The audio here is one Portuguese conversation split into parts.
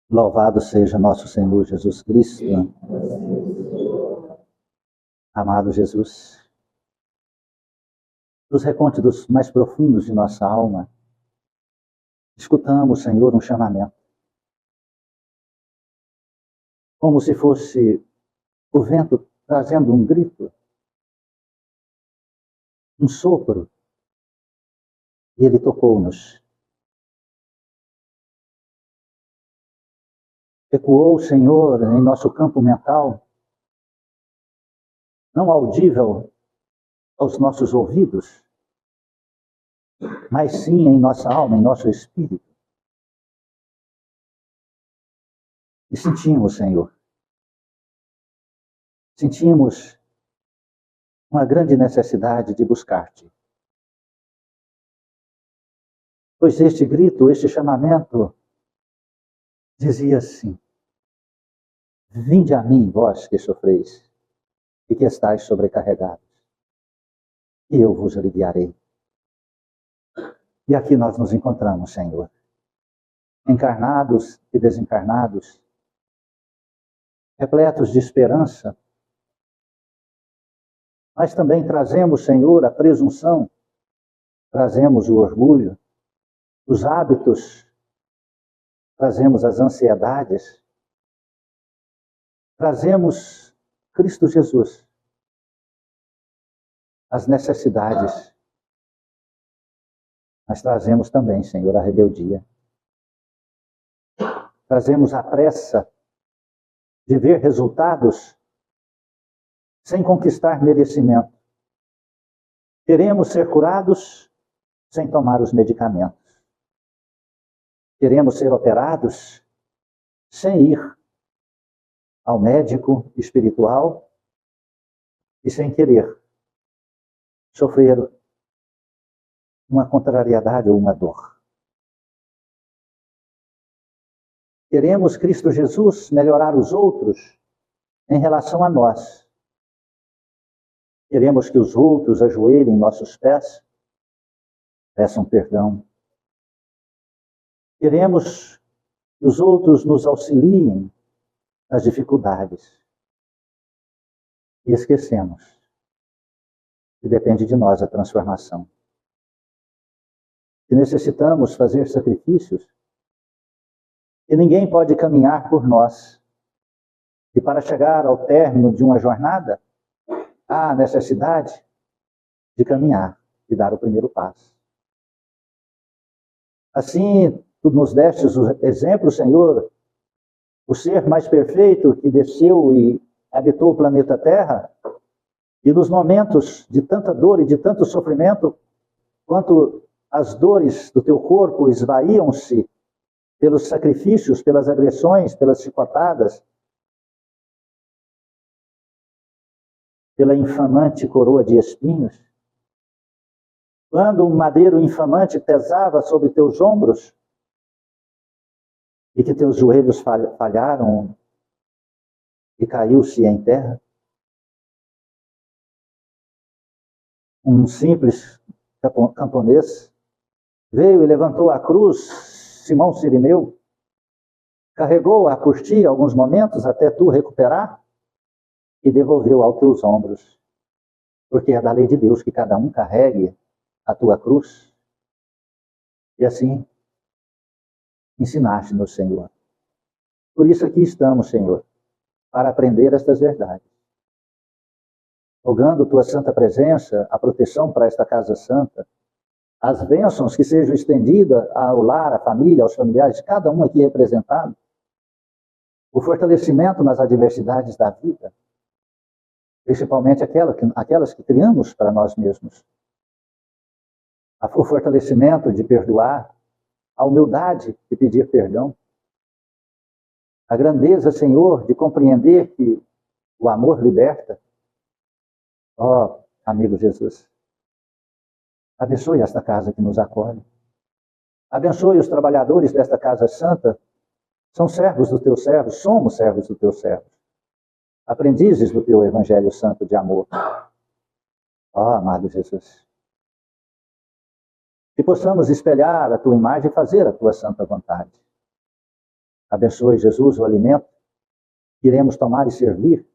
Louvado seja nosso Senhor Jesus Cristo. Amado Jesus, dos recônditos mais profundos de nossa alma, escutamos, Senhor, um chamamento. Como se fosse o vento trazendo um grito, um sopro, e ele tocou-nos. Ecoou, Senhor, em nosso campo mental, não audível aos nossos ouvidos, mas sim em nossa alma, em nosso espírito. E sentimos, Senhor, uma grande necessidade de buscar-te. Pois este grito, este chamamento, dizia assim: vinde a mim, vós que sofreis e que estáis sobrecarregados, e eu vos aliviarei. E aqui nós nos encontramos, Senhor, encarnados e desencarnados, repletos de esperança, mas também trazemos, Senhor, a presunção, trazemos o orgulho, os hábitos, trazemos as ansiedades, trazemos Cristo Jesus, as necessidades, mas trazemos também, Senhor, a rebeldia. Trazemos a pressa de ver resultados sem conquistar merecimento. Queremos ser curados sem tomar os medicamentos. Queremos ser operados sem ir ao médico espiritual e sem querer sofrer uma contrariedade ou uma dor. Queremos, Cristo Jesus, melhorar os outros em relação a nós. Queremos que os outros ajoelhem em nossos pés, peçam perdão. Queremos que os outros nos auxiliem nas dificuldades. E esquecemos que depende de nós a transformação. Que necessitamos fazer sacrifícios, que ninguém pode caminhar por nós. E para chegar ao término de uma jornada, há a necessidade de caminhar e dar o primeiro passo. Assim, tu nos destes o exemplo, Senhor, o ser mais perfeito que desceu e habitou o planeta Terra, e nos momentos de tanta dor e de tanto sofrimento, quanto as dores do teu corpo esvaíam-se pelos sacrifícios, pelas agressões, pelas chicotadas, pela infamante coroa de espinhos, quando um madeiro infamante pesava sobre teus ombros e que teus joelhos falharam e caiu-se em terra, um simples camponês veio e levantou a cruz, Simão Cirineu, carregou-a por ti alguns momentos até tu recuperar e devolveu aos teus ombros, porque é da lei de Deus que cada um carregue a tua cruz. E assim ensinaste-nos, Senhor. Por isso aqui estamos, Senhor, para aprender estas verdades. Rogando tua santa presença, a proteção para esta casa santa, as bênçãos que sejam estendidas ao lar, à família, aos familiares, cada um aqui representado, o fortalecimento nas adversidades da vida, principalmente aquelas que criamos para nós mesmos, o fortalecimento de perdoar, a humildade de pedir perdão, a grandeza, Senhor, de compreender que o amor liberta. Ó, amigo Jesus, abençoe esta casa que nos acolhe. Abençoe os trabalhadores desta casa santa. São servos dos teus servos, somos servos dos teus servos. Aprendizes do teu evangelho santo de amor. Ó, amado Jesus, que possamos espelhar a tua imagem e fazer a tua santa vontade. Abençoe, Jesus, o alimento que iremos tomar e servir.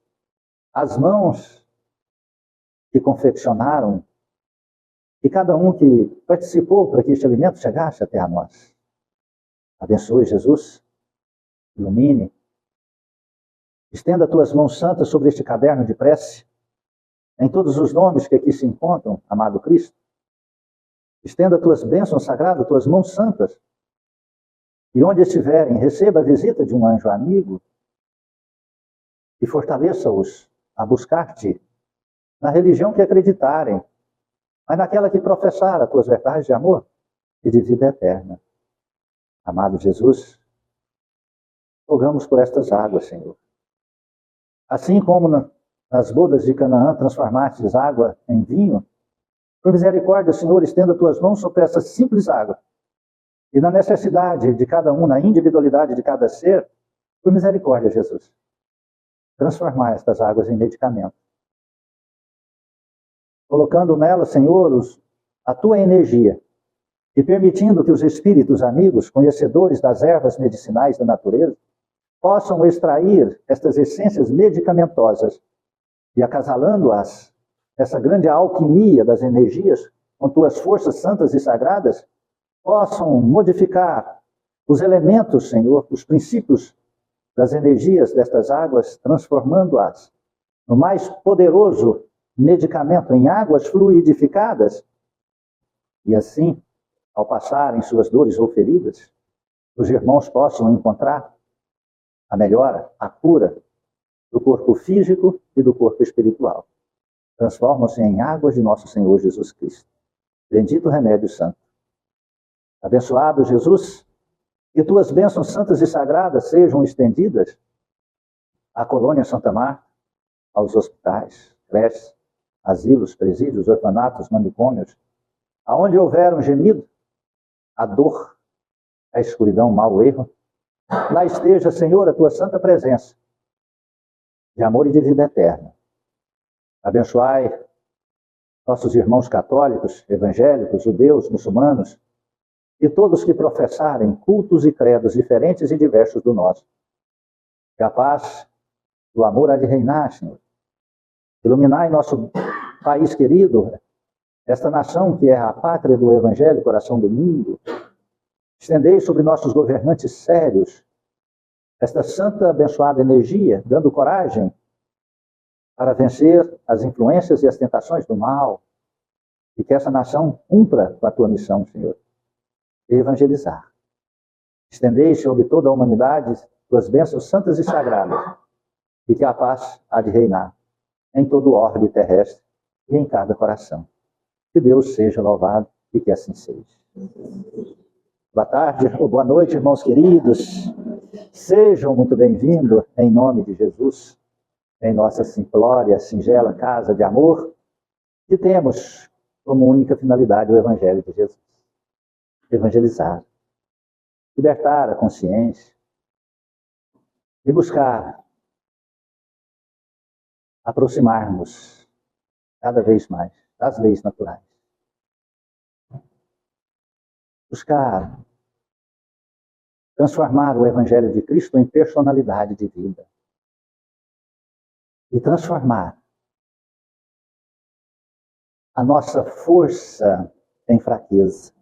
As mãos que confeccionaram e cada um que participou para que este alimento chegasse até a nós. Abençoe, Jesus, ilumine. Estenda tuas mãos santas sobre este caderno de prece, em todos os nomes que aqui se encontram, amado Cristo. Estenda tuas bênçãos sagradas, tuas mãos santas, e onde estiverem, receba a visita de um anjo amigo e fortaleça-os a buscar-te na religião que acreditarem, mas naquela que professar as tuas verdades de amor e de vida eterna. Amado Jesus, rogamos por estas águas, Senhor. Assim como nas bodas de Canaã transformastes água em vinho, por misericórdia, Senhor, estenda tuas mãos sobre essa simples água. E na necessidade de cada um, na individualidade de cada ser, por misericórdia, Jesus, transformar estas águas em medicamento. Colocando nela, Senhor, a tua energia e permitindo que os espíritos amigos, conhecedores das ervas medicinais da natureza, possam extrair estas essências medicamentosas e acasalando-as, essa grande alquimia das energias, com tuas forças santas e sagradas, possam modificar os elementos, Senhor, os princípios das energias destas águas, transformando-as no mais poderoso medicamento em águas fluidificadas. E assim, ao passarem suas dores ou feridas, os irmãos possam encontrar a melhora, a cura do corpo físico e do corpo espiritual. Transformam-se em águas de nosso Senhor Jesus Cristo. Bendito remédio santo. Abençoado Jesus, que tuas bênçãos santas e sagradas sejam estendidas à colônia Santa Marta, aos hospitais, creches, asilos, presídios, orfanatos, manicômios, aonde houver um gemido, a dor, a escuridão, o mau erro, lá esteja, Senhor, a tua santa presença de amor e de vida eterna. Abençoai nossos irmãos católicos, evangélicos, judeus, muçulmanos, e todos que professarem cultos e credos diferentes e diversos do nosso. Que a paz do amor há de reinar, Senhor. Iluminai nosso país querido, esta nação que é a pátria do Evangelho, coração do mundo. Estendei sobre nossos governantes sérios esta santa, abençoada energia, dando coragem para vencer as influências e as tentações do mal. E que essa nação cumpra com a tua missão, Senhor. Evangelizar. Estendei sobre toda a humanidade tuas bênçãos santas e sagradas, e que a paz há de reinar em todo o orbe terrestre e em cada coração. Que Deus seja louvado e que assim seja. Boa tarde ou boa noite, irmãos queridos. Sejam muito bem-vindos em nome de Jesus, em nossa simplória, singela casa de amor, que temos como única finalidade o Evangelho de Jesus. Evangelizar, libertar a consciência e buscar aproximar-nos cada vez mais das leis naturais. Buscar transformar o Evangelho de Cristo em personalidade de vida. E transformar a nossa força em fraqueza.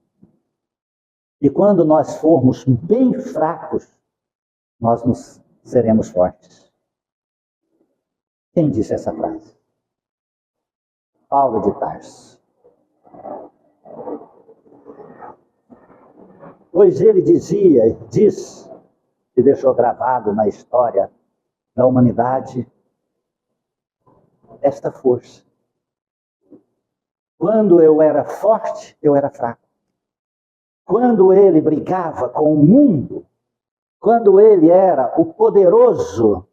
E quando nós formos bem fracos, nós nos seremos fortes. Quem disse essa frase? Paulo de Tarso. Pois ele diz, e deixou gravado na história da humanidade, esta força. Quando eu era forte, eu era fraco. Quando ele brigava com o mundo, quando ele era o poderoso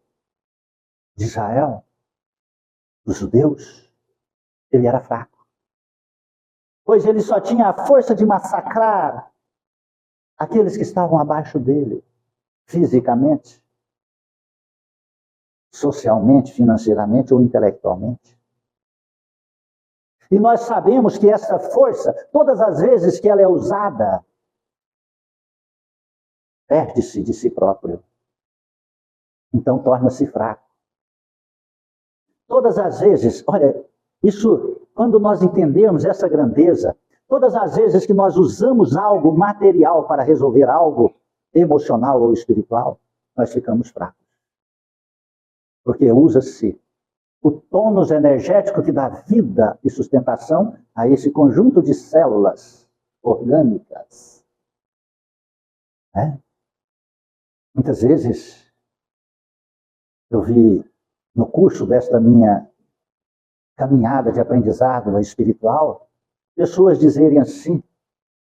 de Israel, dos judeus, ele era fraco. Pois ele só tinha a força de massacrar aqueles que estavam abaixo dele, fisicamente, socialmente, financeiramente ou intelectualmente. E nós sabemos que essa força, todas as vezes que ela é usada, perde-se de si próprio. Então torna-se fraco. Todas as vezes, olha, isso, quando nós entendemos essa grandeza, todas as vezes que nós usamos algo material para resolver algo emocional ou espiritual, nós ficamos fracos. Porque usa-se o tônus energético que dá vida e sustentação a esse conjunto de células orgânicas. Muitas vezes, eu vi no curso desta minha caminhada de aprendizado espiritual, pessoas dizerem assim,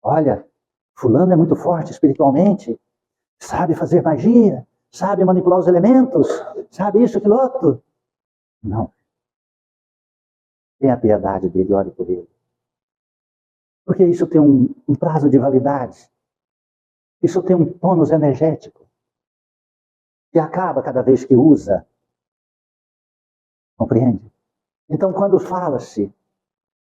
olha, fulano é muito forte espiritualmente, sabe fazer magia, sabe manipular os elementos, sabe isso, aquilo outro. Não. Tenha piedade dele, ore por ele. Porque isso tem um prazo de validade. Isso tem um tônus energético. Que acaba cada vez que usa. Compreende? Então, quando fala-se,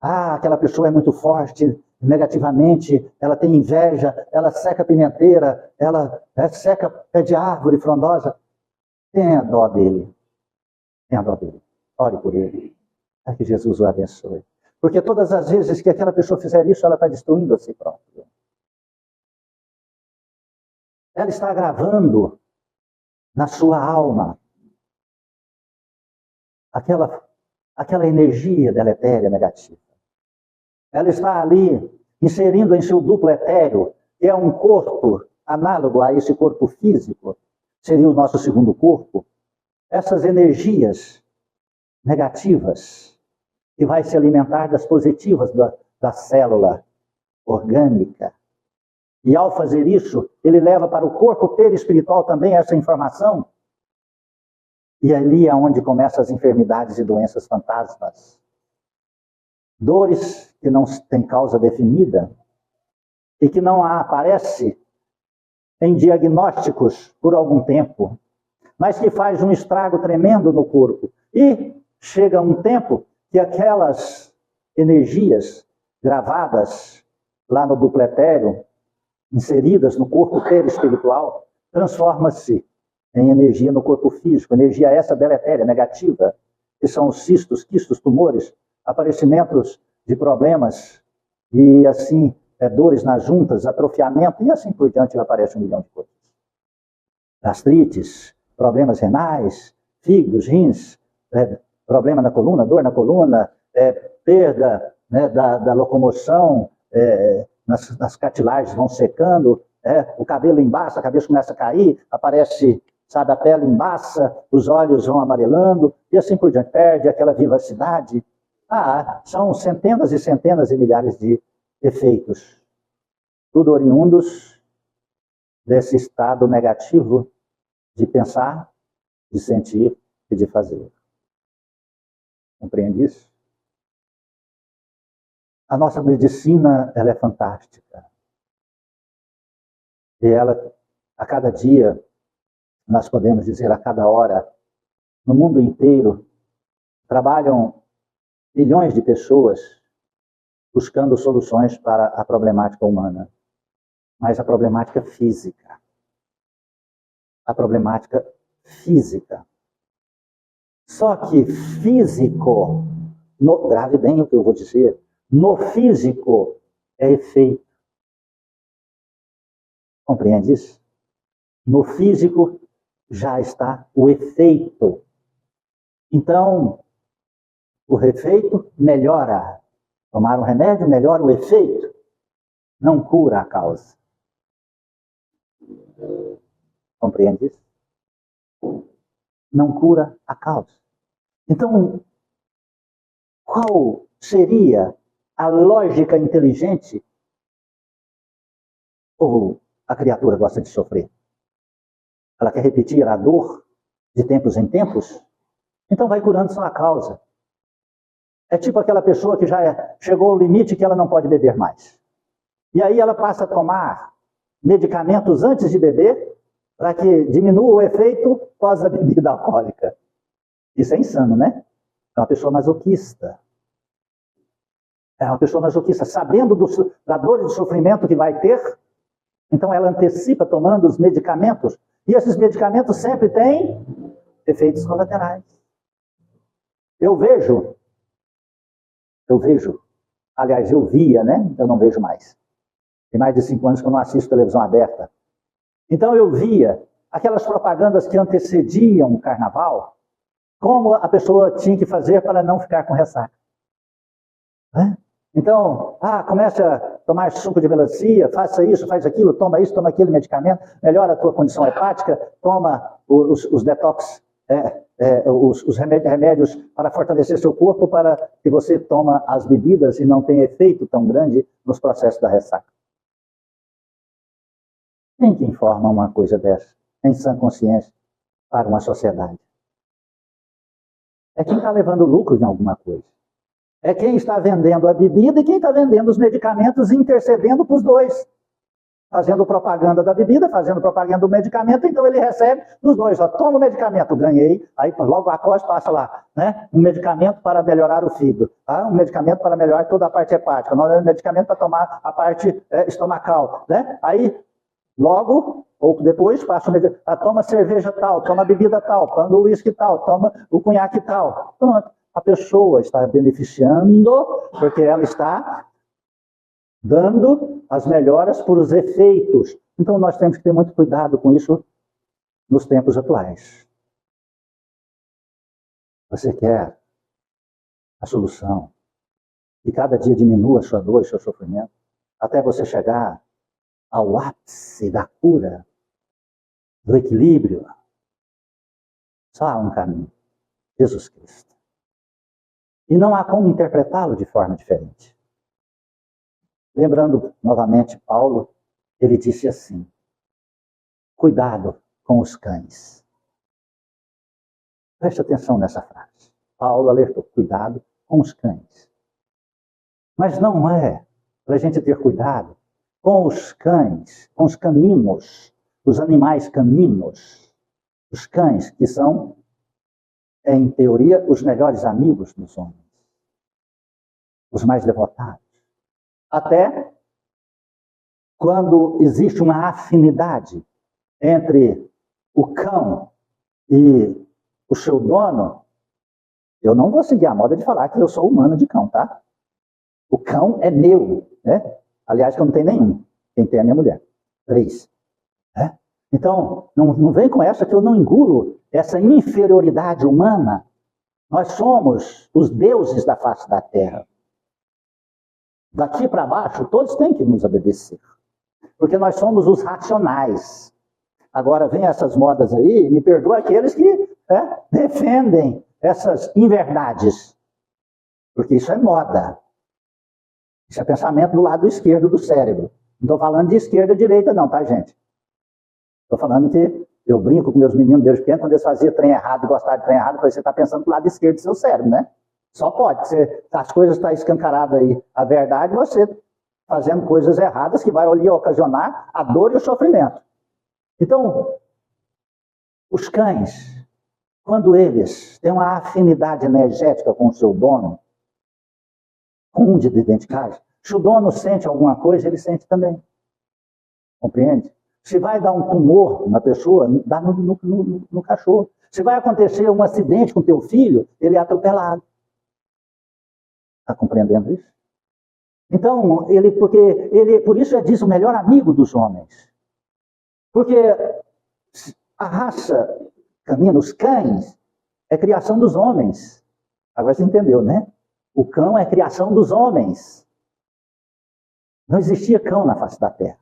aquela pessoa é muito forte, negativamente, ela tem inveja, ela seca pimenteira, ela seca pé de árvore frondosa, tenha dó dele. Tenha dó dele. Ore por ele. Para que Jesus o abençoe. Porque todas as vezes que aquela pessoa fizer isso, ela está destruindo a si própria. Ela está gravando na sua alma aquela energia deletéria negativa. Ela está ali inserindo em seu duplo etéreo, que é um corpo análogo a esse corpo físico, seria o nosso segundo corpo, essas energias negativas, que vai se alimentar das positivas da célula orgânica. E ao fazer isso, ele leva para o corpo perispiritual também essa informação. E ali é onde começam as enfermidades e doenças fantasmas. Dores que não têm causa definida e que não aparecem em diagnósticos por algum tempo, mas que faz um estrago tremendo no corpo. E chega um tempo que aquelas energias gravadas lá no duplo etéreo, inseridas no corpo perispiritual, transforma-se em energia no corpo físico, energia essa deletéria, negativa, que são os cistos, quistos, tumores, aparecimentos de problemas, e assim, dores nas juntas, atrofiamento, e assim por diante, aparece 1 milhão de coisas. Gastrites, problemas renais, fígados, rins, problema na coluna, dor na coluna, perda da locomoção, nas cartilagens vão secando, o cabelo embaça, a cabeça começa a cair, aparece, sabe, a pele embaça, os olhos vão amarelando, e assim por diante, perde aquela vivacidade. São centenas e centenas e milhares de efeitos, tudo oriundos desse estado negativo de pensar, de sentir e de fazer. Compreende isso? A nossa medicina, ela é fantástica. E ela, a cada dia, nós podemos dizer a cada hora, no mundo inteiro, trabalham milhões de pessoas buscando soluções para a problemática humana. Mas a problemática física. A problemática física. Só que físico, grave bem o que eu vou dizer, no físico é efeito. Compreende isso? No físico já está o efeito. Então, o efeito melhora. Tomar um remédio melhora o efeito. Não cura a causa. Compreende isso? Não cura a causa. Então, qual seria a lógica inteligente? Ou a criatura gosta de sofrer? Ela quer repetir a dor de tempos em tempos? Então vai curando só a causa. É tipo aquela pessoa que já chegou ao limite que ela não pode beber mais. E aí ela passa a tomar medicamentos antes de beber para que diminua o efeito pós a bebida alcoólica. Isso é insano, né? É uma pessoa masoquista. É uma pessoa masoquista, sabendo da dor e do sofrimento que vai ter, Então ela antecipa tomando os medicamentos, e esses medicamentos sempre têm efeitos colaterais. Eu via, né? Eu não vejo mais. Tem mais de 5 anos que eu não assisto televisão aberta. Então eu via aquelas propagandas que antecediam o carnaval, como a pessoa tinha que fazer para não ficar com ressaca. Né? Então, comece a tomar suco de melancia, faça isso, faz aquilo, toma isso, toma aquele medicamento, melhora a tua condição hepática, toma os detox, os remédios para fortalecer seu corpo, para que você toma as bebidas e não tenha efeito tão grande nos processos da ressaca. Quem que informa uma coisa dessa, em sã consciência, para uma sociedade? É quem está levando lucro em alguma coisa. É quem está vendendo a bebida e quem está vendendo os medicamentos e intercedendo para os dois. Fazendo propaganda da bebida, fazendo propaganda do medicamento, então ele recebe dos dois. Toma o medicamento, ganhei, aí logo após passa lá, né? Um medicamento para melhorar o fígado, um medicamento para melhorar toda a parte hepática, um medicamento para tomar a parte estomacal, né? Aí, logo, ou depois, passa o medicamento, toma cerveja tal, toma bebida tal, toma o uísque tal, toma o conhaque tal. Pronto. A pessoa está beneficiando porque ela está dando as melhoras por os efeitos. Então nós temos que ter muito cuidado com isso nos tempos atuais. Você quer a solução, que cada dia diminua a sua dor e seu sofrimento, até você chegar ao ápice da cura, do equilíbrio. Só há um caminho: Jesus Cristo. E não há como interpretá-lo de forma diferente. Lembrando novamente Paulo, ele disse assim: cuidado com os cães. Preste atenção nessa frase. Paulo alertou: cuidado com os cães. Mas não é para a gente ter cuidado com os cães, com os caninos, os animais caninos. Os cães que são, em teoria, os melhores amigos dos homens, os mais devotados. Até quando existe uma afinidade entre o cão e o seu dono, eu não vou seguir a moda de falar que eu sou humano de cão, tá? O cão é meu, né? Aliás, que eu não tenho nenhum. Quem tem é a minha mulher. 3. Né? Então, não vem com essa que eu não engulo essa inferioridade humana. Nós somos os deuses da face da terra. Daqui para baixo, todos têm que nos obedecer. Porque nós somos os racionais. Agora, vem essas modas aí, me perdoa aqueles que defendem essas inverdades. Porque isso é moda. Isso é pensamento do lado esquerdo do cérebro. Não estou falando de esquerda e direita não, tá, gente? Estou falando que eu brinco com meus meninos desde pequeno, quando eles faziam trem errado e gostavam de trem errado, eu falei: você está pensando do lado esquerdo do seu cérebro, né? Só pode. As coisas estão escancaradas aí. A verdade é você fazendo coisas erradas que vai ali ocasionar a dor e o sofrimento. Então, os cães, quando eles têm uma afinidade energética com o seu dono, com de identidade, se o dono sente alguma coisa, ele sente também. Compreende? Se vai dar um tumor na pessoa, dá no cachorro. Se vai acontecer um acidente com teu filho, ele é atropelado. Está compreendendo isso? Então, por isso diz o melhor amigo dos homens. Porque a raça canina, os cães, é criação dos homens. Agora você entendeu, né? O cão é criação dos homens. Não existia cão na face da terra.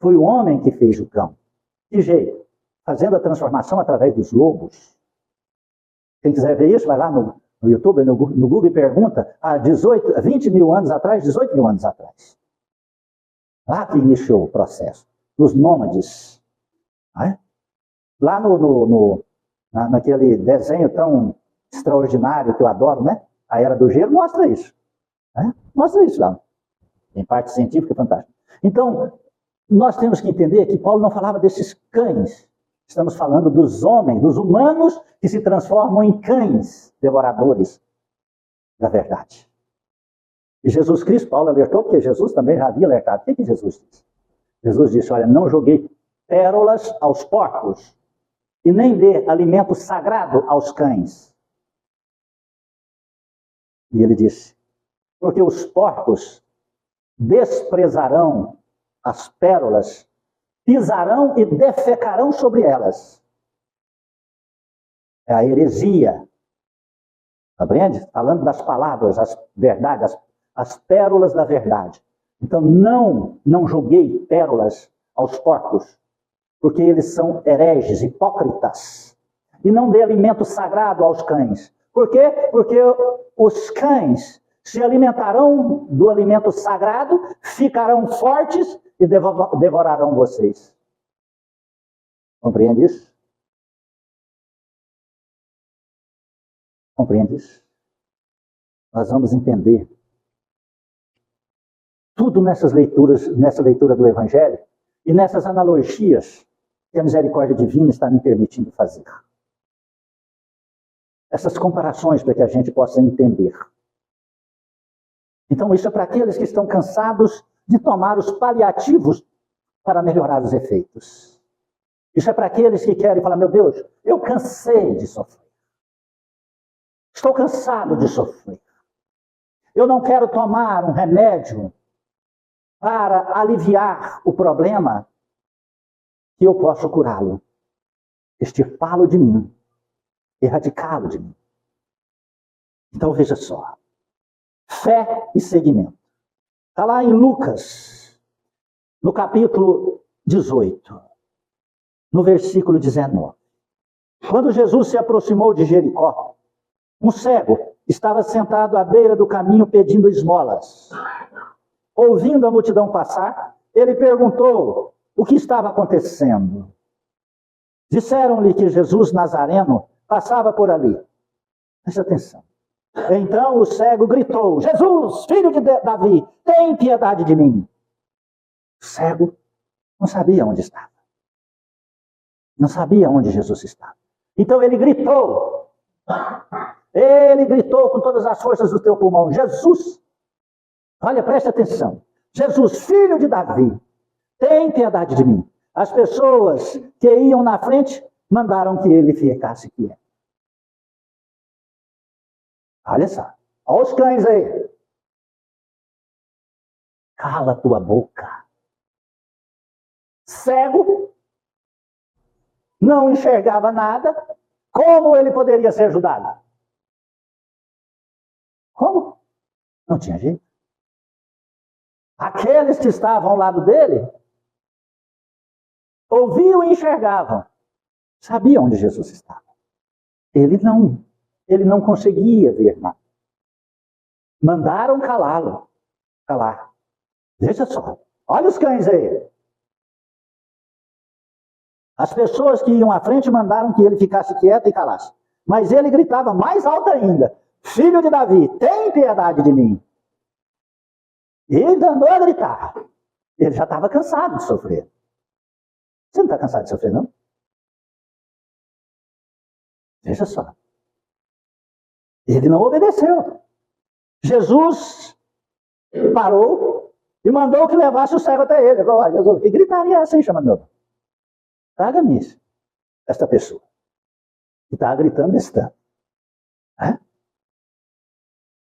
Foi o homem que fez o cão. Que jeito? Fazendo a transformação através dos lobos. Quem quiser ver isso, vai lá no YouTube, no Google e pergunta, há 20 mil anos atrás, 18 mil anos atrás. Lá que iniciou o processo. Nos nômades. Lá naquele desenho tão extraordinário que eu adoro, né? A Era do Gelo mostra isso. Mostra isso lá. Tem parte científica fantástica. Então, nós temos que entender que Paulo não falava desses cães. Estamos falando dos homens, dos humanos que se transformam em cães devoradores da verdade. E Jesus Cristo, Paulo alertou, porque Jesus também já havia alertado. O que Jesus disse? Jesus disse, olha, não joguei pérolas aos porcos e nem dê alimento sagrado aos cães. E ele disse, porque os porcos desprezarão as pérolas, pisarão e defecarão sobre elas. É a heresia. Compreende? Falando das palavras, as verdades, as pérolas da verdade. Então não joguei pérolas aos porcos, porque eles são hereges, hipócritas. E não dê alimento sagrado aos cães. Por quê? Porque os cães se alimentarão do alimento sagrado, ficarão fortes e devorarão vocês. Compreende isso? Compreende isso? Nós vamos entender tudo nessa leitura do Evangelho e nessas analogias que a misericórdia divina está me permitindo fazer. Essas comparações para que a gente possa entender. Então, isso é para aqueles que estão cansados de tomar os paliativos para melhorar os efeitos. Isso é para aqueles que querem falar, meu Deus, eu cansei de sofrer. Estou cansado de sofrer. Eu não quero tomar um remédio para aliviar o problema, que eu posso curá-lo, extirpá-lo de mim, erradicá-lo de mim. Então veja só, fé e seguimento. Está lá em Lucas, no capítulo 18, no versículo 19. Quando Jesus se aproximou de Jericó, um cego estava sentado à beira do caminho pedindo esmolas. Ouvindo a multidão passar, ele perguntou o que estava acontecendo. Disseram-lhe que Jesus Nazareno passava por ali. Preste atenção. Então o cego gritou, Jesus, filho de Davi, tem piedade de mim. O cego não sabia onde estava. Não sabia onde Jesus estava. Então ele gritou. Ele gritou com todas as forças do teu pulmão, Jesus, olha, preste atenção. Jesus, filho de Davi, tem piedade de mim. As pessoas que iam na frente mandaram que ele ficasse quieto. Olha só. Olha os cães aí. Cala tua boca. Cego, não enxergava nada. Como ele poderia ser ajudado? Como? Não tinha jeito. Aqueles que estavam ao lado dele ouviam e enxergavam. Sabiam onde Jesus estava. Ele não conseguia ver nada. Mandaram calá-lo. Calar. Veja só. Olha os cães aí. As pessoas que iam à frente mandaram que ele ficasse quieto e calasse. Mas ele gritava mais alto ainda. Filho de Davi, tem piedade de mim. E ele andou a gritar. Ele já estava cansado de sofrer. Você não está cansado de sofrer, não? Veja só. Ele não obedeceu. Jesus parou e mandou que levasse o cego até ele. Olha, Jesus, que gritaria é essa aí, chama meu? Traga-me esta pessoa que está gritando desse tanto.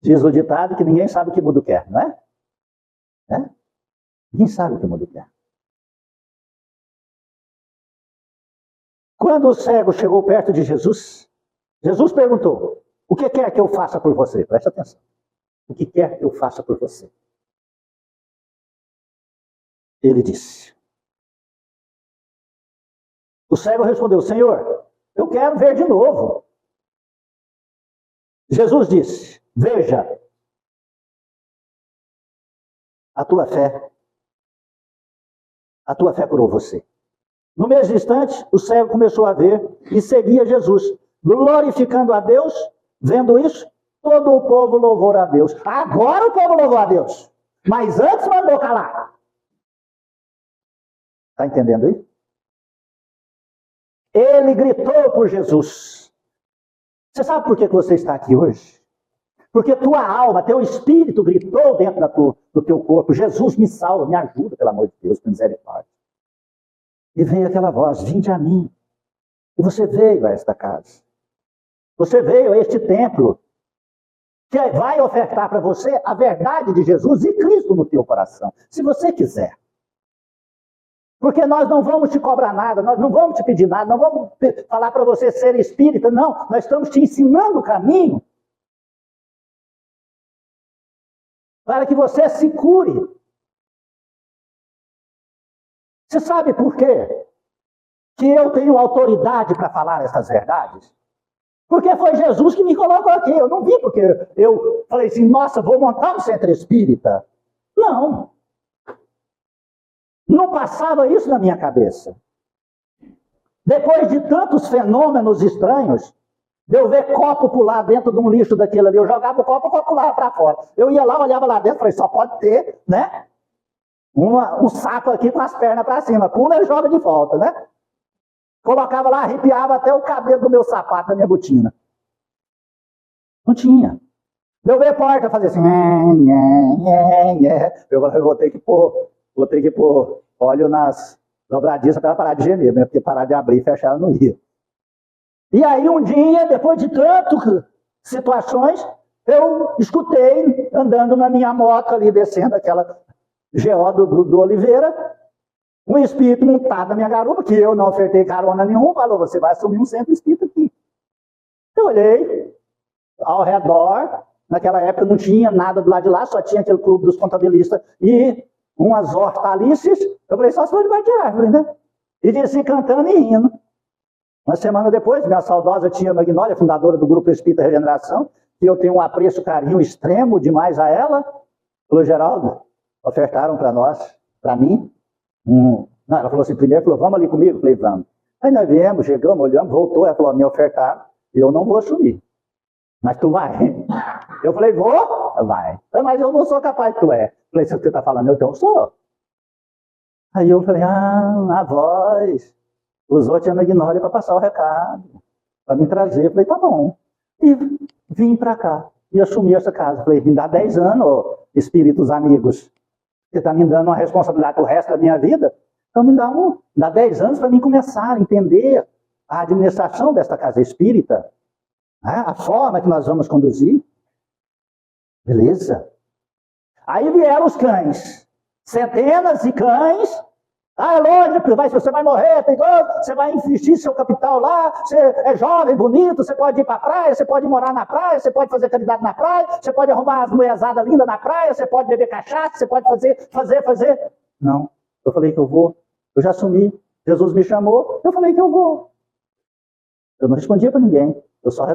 Diz o ditado que ninguém sabe o que mudo quer, não é? Ninguém sabe o que mudo quer. Quando o cego chegou perto de Jesus, Jesus perguntou, o que quer que eu faça por você? Preste atenção. O que quer que eu faça por você? Ele disse. O cego respondeu, Senhor, eu quero ver de novo. Jesus disse, veja, a tua fé curou você. No mesmo instante, o cego começou a ver e seguia Jesus, glorificando a Deus. Vendo isso, todo o povo louvou a Deus. Agora o povo louvou a Deus, mas antes mandou calar. Está entendendo aí? Ele gritou por Jesus. Você sabe por que você está aqui hoje? Porque tua alma, teu espírito gritou dentro do teu corpo: Jesus, me salva, me ajuda, pelo amor de Deus, com misericórdia. E veio aquela voz: vinde a mim. E você veio a esta casa. Você veio a este templo, que vai ofertar para você a verdade de Jesus e Cristo no teu coração, se você quiser. Porque nós não vamos te cobrar nada, nós não vamos te pedir nada, não vamos falar para você ser espírita, não. Nós estamos te ensinando o caminho para que você se cure. Você sabe por quê que eu tenho autoridade para falar essas verdades? Porque foi Jesus que me colocou aqui. Eu não vi porque eu falei assim: nossa, vou montar um centro espírita. Não. Não passava isso na minha cabeça. Depois de tantos fenômenos estranhos, de eu ver copo pular dentro de um lixo daquele ali, eu jogava o copo pulava para fora. Eu ia lá, olhava lá dentro, falei: só pode ter, né? Um saco aqui com as pernas para cima. Pula e joga de volta, né? Colocava lá, arrepiava até o cabelo do meu sapato, da minha botina. Não tinha. Eu ver porta fazer assim. Eu vou ter que pôr óleo nas dobradiças para ela parar de gemer, né? Porque parar de abrir e fechar ela não ia. E aí um dia, depois de tantas situações, eu escutei, andando na minha moto ali, descendo aquela GO do Oliveira, um espírito montado na minha garupa, que eu não ofertei carona nenhum, falou: você vai assumir um centro espírita aqui. Eu olhei ao redor, naquela época não tinha nada do lado de lá, só tinha aquele clube dos contabilistas e umas hortaliças. Eu falei: só se for debaixo de árvore, né? E disse, cantando e rindo. Uma semana depois, minha saudosa tia Magnólia, fundadora do Grupo Espírita Regeneração, que eu tenho um apreço, carinho extremo demais a ela, falou: Geraldo, ofertaram para nós, para mim, não, ela falou assim, primeiro falou: vamos ali comigo? Eu falei: vamos. Aí nós viemos, chegamos, olhamos, voltou, ela falou: me ofertaram, eu não vou assumir. Mas tu vai? Eu falei: vou? Vai. Mas eu não sou capaz, tu é. Eu falei: se você está falando, eu então sou. Aí eu falei: a voz usou a tia Magnólia para passar o recado, para me trazer. Eu falei: tá bom. E vim para cá, e assumi essa casa. Eu falei: me dá 10 anos, espíritos amigos. Você está me dando uma responsabilidade para o resto da minha vida? Então me dá 10 anos para mim começar a entender a administração desta casa espírita, né? A forma que nós vamos conduzir. Beleza. Aí vieram os cães, centenas de cães. É longe, você vai morrer, é perigoso, você vai investir seu capital lá, você é jovem, bonito, você pode ir para a praia, você pode morar na praia, você pode fazer caridade na praia, você pode arrumar as mulherzadas lindas na praia, você pode beber cachaça, você pode fazer. Não, eu falei que eu vou, eu já assumi, Jesus me chamou, eu falei que eu vou. Eu não respondia para ninguém, eu só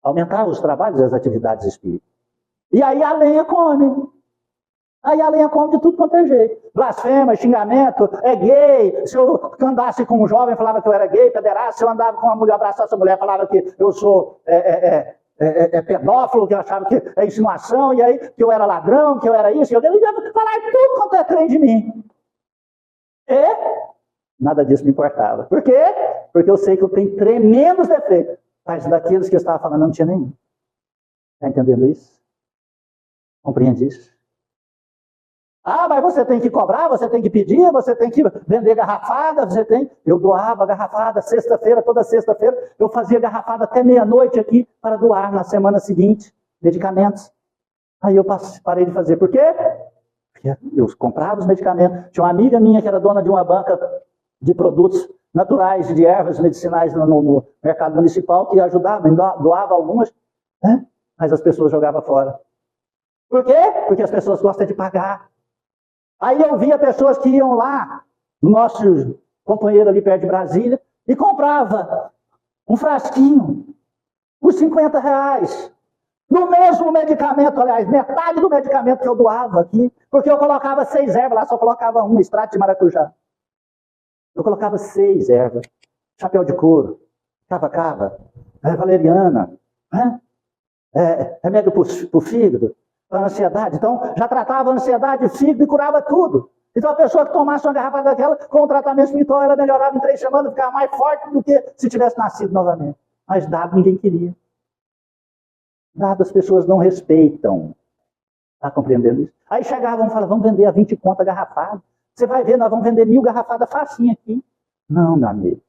aumentava os trabalhos e as atividades espíritas. E aí a lenha come. Aí a lenha come de tudo quanto é jeito. Blasfema, xingamento, é gay. Se eu andasse com um jovem, falava que eu era gay, pederasta. Se eu andava com uma mulher, abraçasse a mulher, falava que eu sou pedófilo, que eu achava que é insinuação, e aí que eu era ladrão, que eu era isso. Ele ia falar tudo quanto é trem de mim. E nada disso me importava. Por quê? Porque eu sei que eu tenho tremendos defeitos. Mas daqueles que eu estava falando, não tinha nenhum. Está entendendo isso? Compreende isso? Mas você tem que cobrar, você tem que pedir, você tem que vender garrafada, Eu doava garrafada, toda sexta-feira, eu fazia garrafada até meia-noite aqui para doar na semana seguinte, medicamentos. Aí eu parei de fazer. Por quê? Porque eu comprava os medicamentos. Tinha uma amiga minha que era dona de uma banca de produtos naturais, de ervas medicinais no mercado municipal, que ajudava, doava algumas, né? Mas as pessoas jogavam fora. Por quê? Porque as pessoas gostam de pagar. Aí eu via pessoas que iam lá, no nosso companheiro ali perto de Brasília, e comprava um frasquinho por R$50. No mesmo medicamento, aliás, metade do medicamento que eu doava aqui, porque eu colocava 6 ervas lá, só colocava um extrato de maracujá. Eu colocava 6 ervas, chapéu de couro, cava, valeriana, remédio para o fígado, para a ansiedade. Então, já tratava a ansiedade, o fígado e curava tudo. Então, a pessoa que tomasse uma garrafa daquela, com o tratamento espiritual, ela melhorava em 3 semanas, ficava mais forte do que se tivesse nascido novamente. Mas dado ninguém queria. Nada, as pessoas não respeitam. Está compreendendo isso? Aí chegavam e falavam, vamos vender a 20 conto a garrafada. Você vai ver, nós vamos vender 1000 garrafadas facinho aqui. Não, meu amigo.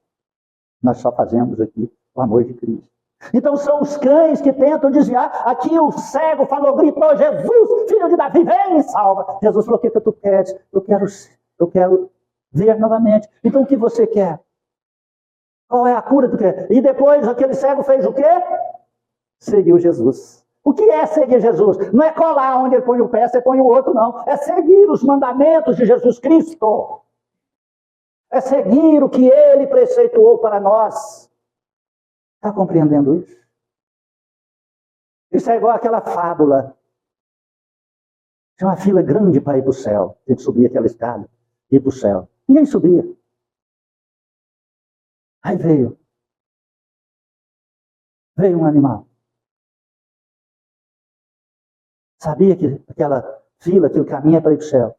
Nós só fazemos aqui o amor de Cristo. Então são os cães que tentam desviar. Aqui o cego falou, gritou, Jesus, filho de Davi, vem e salva. Jesus falou, o que tu queres? Eu quero ver novamente. Então o que você quer? Qual é a cura que tu quer? E depois aquele cego fez o quê? Seguiu Jesus. O que é seguir Jesus? Não é colar onde ele põe o pé, você põe o outro, não. É seguir os mandamentos de Jesus Cristo. É seguir o que ele preceituou para nós. Está compreendendo isso? Isso é igual aquela fábula. Tinha uma fila grande para ir para o céu. A gente subia aquela escada, ir para o céu. Ninguém subia. Aí veio um animal. Sabia que aquela fila, aquele caminho é para ir para o céu.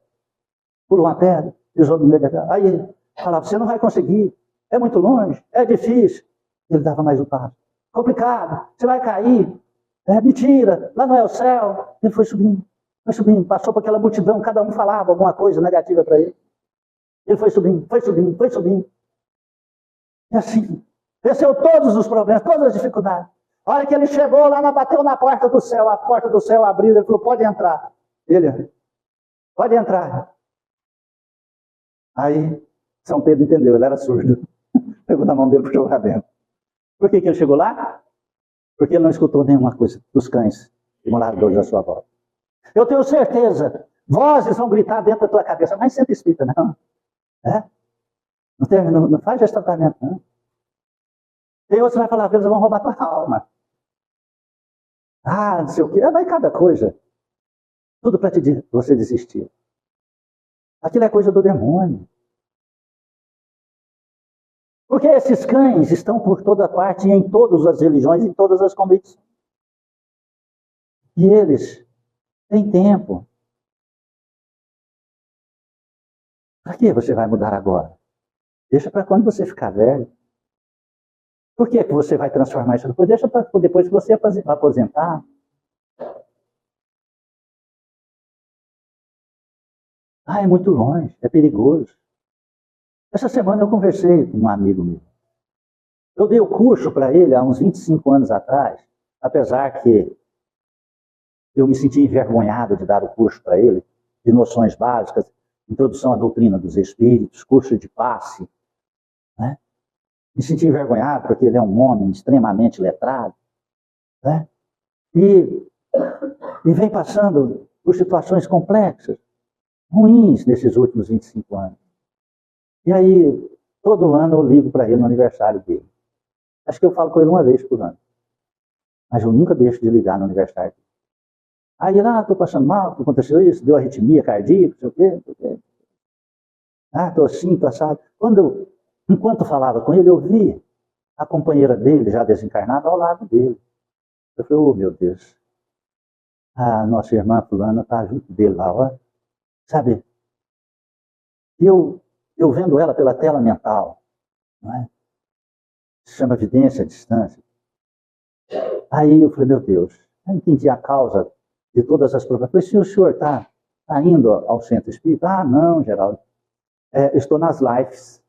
Pulou uma pedra, pisou no meio daquela. Aí ele falava, você não vai conseguir, é muito longe, é difícil. Ele dava mais um passo. Complicado, você vai cair, é mentira, lá não é o céu. Ele foi subindo, passou por aquela multidão, cada um falava alguma coisa negativa para ele. Ele foi subindo. E assim, venceu todos os problemas, todas as dificuldades. A hora que ele chegou lá, bateu na porta do céu, a porta do céu abriu, ele falou, pode entrar. Ele, pode entrar. Aí, São Pedro entendeu, ele era surdo. Pegou na mão dele e puxou para dentro. Por que ele chegou lá? Porque ele não escutou nenhuma coisa dos cães e moradores da sua volta. Eu tenho certeza, vozes vão gritar dentro da tua cabeça, mas sempre espírita, não. É? Não faz esse tratamento, não. E outros vai falar, eles vão roubar tua alma. Não sei o quê. Vai cada coisa. Tudo para você desistir. Aquilo é coisa do demônio. Porque esses cães estão por toda parte, em todas as religiões, em todas as convicções. E eles têm tempo. Para que você vai mudar agora? Deixa para quando você ficar velho. Por que você vai transformar isso depois? Deixa para depois que você aposentar. É muito longe, é perigoso. Essa semana eu conversei com um amigo meu. Eu dei o curso para ele há uns 25 anos atrás, apesar que eu me senti envergonhado de dar o curso para ele, de noções básicas, introdução à doutrina dos espíritos, curso de passe, né? Me senti envergonhado porque ele é um homem extremamente letrado, né? E vem passando por situações complexas, ruins nesses últimos 25 anos. E aí, todo ano eu ligo para ele no aniversário dele. Acho que eu falo com ele uma vez por ano. Mas eu nunca deixo de ligar no aniversário dele. Aí ele, estou passando mal, aconteceu isso, deu arritmia cardíaca, não sei o quê. Estou assim, estou assado. Enquanto falava com ele, eu vi a companheira dele, já desencarnada, ao lado dele. Eu falei, oh meu Deus, a nossa irmã fulana está junto dele lá, ó. Sabe? E eu vendo ela pela tela mental, não é? Se chama evidência à distância. Aí eu falei, meu Deus, eu entendi a causa de todas as problemas. Eu falei, o senhor está indo ao centro espírita? Não, Geraldo. Eu estou nas lives.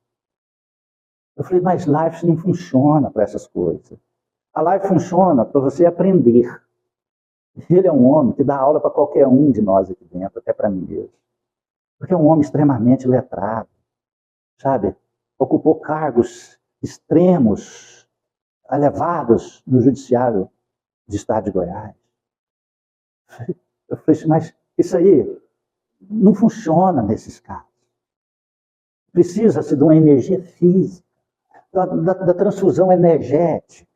Eu falei, mas lives não funciona para essas coisas. A live funciona para você aprender. Ele é um homem que dá aula para qualquer um de nós aqui dentro, até para mim mesmo. Porque é um homem extremamente letrado, sabe? Ocupou cargos extremos, elevados no judiciário do estado de Goiás. Eu falei assim, mas isso aí não funciona nesses casos. Precisa-se de uma energia física, da transfusão energética.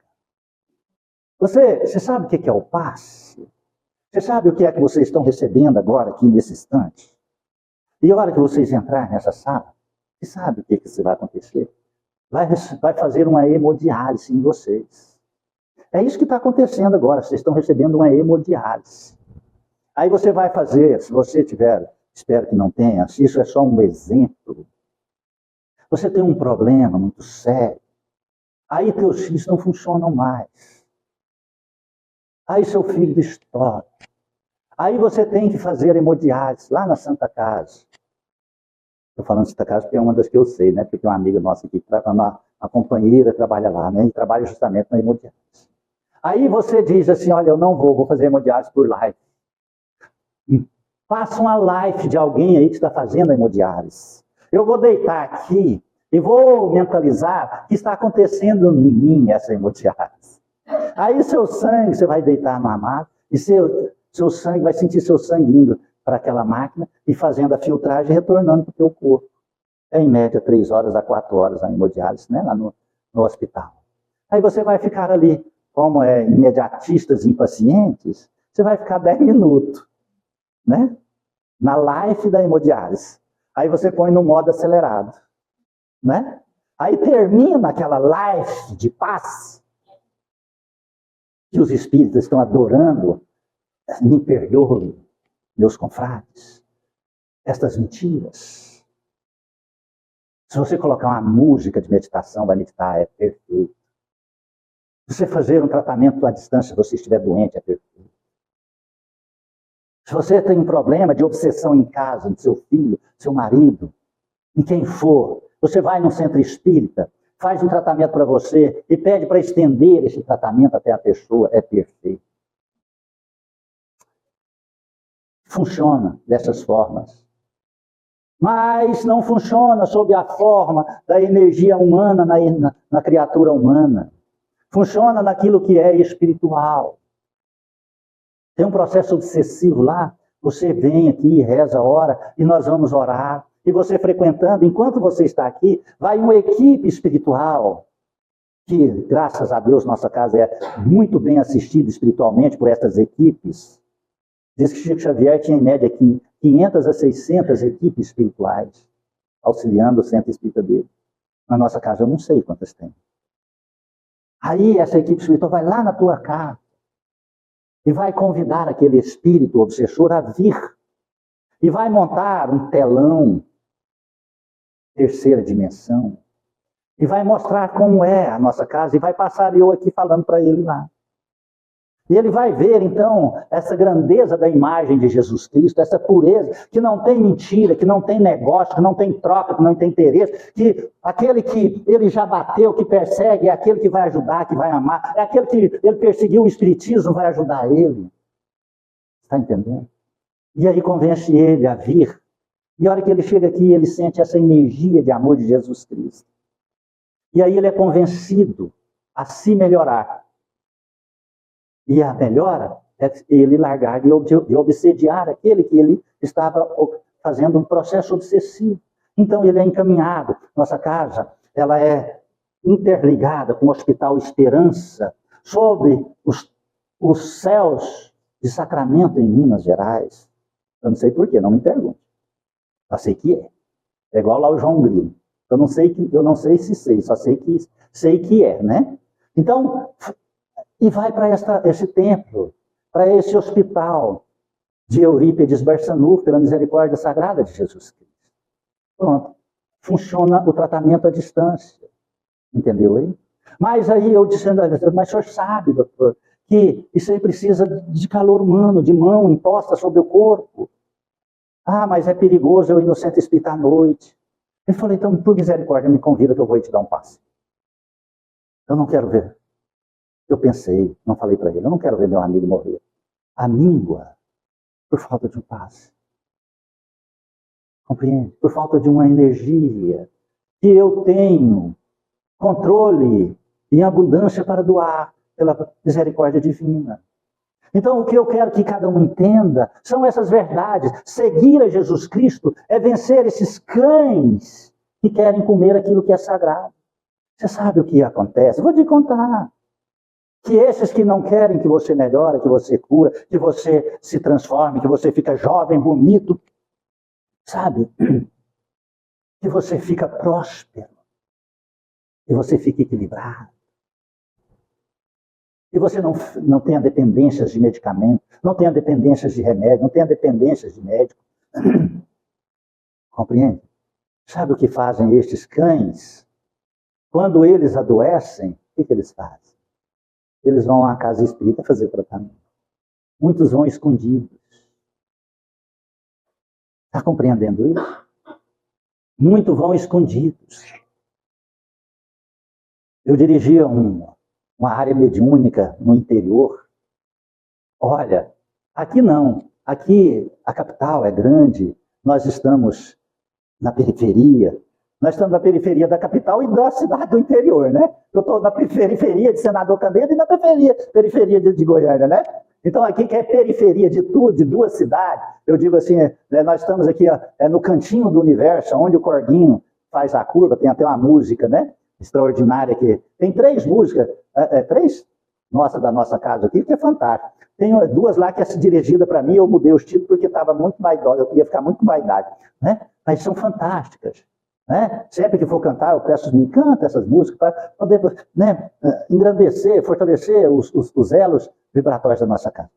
Você sabe o que é o passe? Você sabe o que é que vocês estão recebendo agora, aqui nesse instante? E a hora que vocês entrarem nessa sala, você sabe o que vai acontecer? Vai fazer uma hemodiálise em vocês. É isso que está acontecendo agora, vocês estão recebendo uma hemodiálise. Aí você vai fazer, se você tiver, espero que não tenha, se isso é só um exemplo, você tem um problema muito sério, aí teus rins não funcionam mais. Aí seu filho estoura. Aí você tem que fazer hemodiálise lá na Santa Casa. Estou falando Santa Casa porque é uma das que eu sei, né? Porque tem uma amiga nossa aqui, uma companheira, trabalha lá, né? E trabalha justamente na hemodiálise. Aí você diz assim, olha, eu não vou fazer hemodiálise por live. Faça uma live de alguém aí que está fazendo a hemodiálise. Eu vou deitar aqui e vou mentalizar que está acontecendo em mim essa hemodiálise. Aí seu sangue, você vai deitar na maca e seu sangue, vai sentir seu sangue indo para aquela máquina e fazendo a filtragem e retornando para o teu corpo. É em média 3 horas a 4 horas a hemodiálise, né? Lá no hospital. Aí você vai ficar ali, como imediatistas impacientes, você vai ficar 10 minutos, né? Na live da hemodiálise. Aí você põe no modo acelerado, né? Aí termina aquela live de paz, que os espíritos estão adorando. Me perdoe, meus confrades, estas mentiras. Se você colocar uma música de meditação, vai meditar, é perfeito. Se você fazer um tratamento à distância, se você estiver doente, é perfeito. Se você tem um problema de obsessão em casa, de seu filho, seu marido, em quem for, você vai num centro espírita, faz um tratamento para você e pede para estender esse tratamento até a pessoa, é perfeito. Funciona dessas formas. Mas não funciona sob a forma da energia humana na criatura humana. Funciona naquilo que é espiritual. Tem um processo obsessivo lá, você vem aqui, reza, ora, e nós vamos orar. E você frequentando, enquanto você está aqui, vai uma equipe espiritual, que graças a Deus nossa casa é muito bem assistida espiritualmente por essas equipes. Diz que Chico Xavier tinha em média 500 a 600 equipes espirituais auxiliando o centro espírita dele. Na nossa casa eu não sei quantas tem. Aí essa equipe espiritual vai lá na tua casa e vai convidar aquele espírito obsessor a vir. E vai montar um telão, terceira dimensão, e vai mostrar como é a nossa casa, e vai passar eu aqui falando para ele lá. E ele vai ver, então, essa grandeza da imagem de Jesus Cristo, essa pureza, que não tem mentira, que não tem negócio, que não tem troca, que não tem interesse, que aquele que ele já bateu, que persegue, é aquele que vai ajudar, que vai amar, é aquele que ele perseguiu o espiritismo, vai ajudar ele. Está entendendo? E aí convence ele a vir. E a hora que ele chega aqui, ele sente essa energia de amor de Jesus Cristo. E aí ele é convencido a se melhorar. E a melhora é ele largar de obsediar aquele que ele estava fazendo um processo obsessivo. Então ele é encaminhado. Nossa casa, ela é interligada com o Hospital Esperança, sobre os céus de Sacramento em Minas Gerais. Eu não sei porquê, não me pergunte. Eu sei que é. É igual lá o João Grilo. Eu não sei se sei, só sei que é, né? Então, e vai para esse templo, para esse hospital de Eurípides Barçanufo, pela misericórdia sagrada de Jesus Cristo. Pronto. Funciona o tratamento à distância. Entendeu aí? Mas aí eu dizendo, mas o senhor sabe, doutor, que isso aí precisa de calor humano, de mão imposta sobre o corpo. Ah, mas é perigoso eu ir no centro espírita à noite. Ele falou, então, por misericórdia, me convida que eu vou te dar um passe. Eu não quero ver. Eu pensei, não falei para ele, eu não quero ver meu amigo morrer. A míngua, por falta de um passe. Compreende? Por falta de uma energia que eu tenho controle e abundância para doar pela misericórdia divina. Então, o que eu quero que cada um entenda são essas verdades. Seguir a Jesus Cristo é vencer esses cães que querem comer aquilo que é sagrado. Você sabe o que acontece? Vou te contar. Que esses que não querem que você melhore, que você cura, que você se transforme, que você fica jovem, bonito, sabe? Que você fica próspero, que você fica equilibrado, que você não tenha dependências de medicamento, não tenha dependências de remédio, não tenha dependências de médico. Compreende? Sabe o que fazem estes cães? Quando eles adoecem, o que eles fazem? eles vão à casa espírita fazer tratamento. Muitos vão escondidos. Está compreendendo isso? Muitos vão escondidos. Eu dirigia uma área mediúnica no interior. Olha, aqui não. Aqui a capital é grande. Nós estamos na periferia. Nós estamos na periferia da capital e da cidade do interior, né? Eu estou na periferia de Senador Canedo e na periferia de Goiânia, né? Então aqui que é periferia de tudo, de duas cidades, eu digo assim, nós estamos aqui no cantinho do universo, onde o corguinho faz a curva, tem até uma música, né? Extraordinária que tem 3 músicas, 3? Nossa, da nossa casa aqui, que é fantástico. Tem 2 lá que é dirigida para mim, eu mudei os títulos porque estava muito vaidosa, eu ia ficar muito vaidade, né? Mas são fantásticas. Né? Sempre que for cantar, eu peço me canta essas músicas para poder, né, engrandecer, fortalecer os elos vibratórios da nossa casa.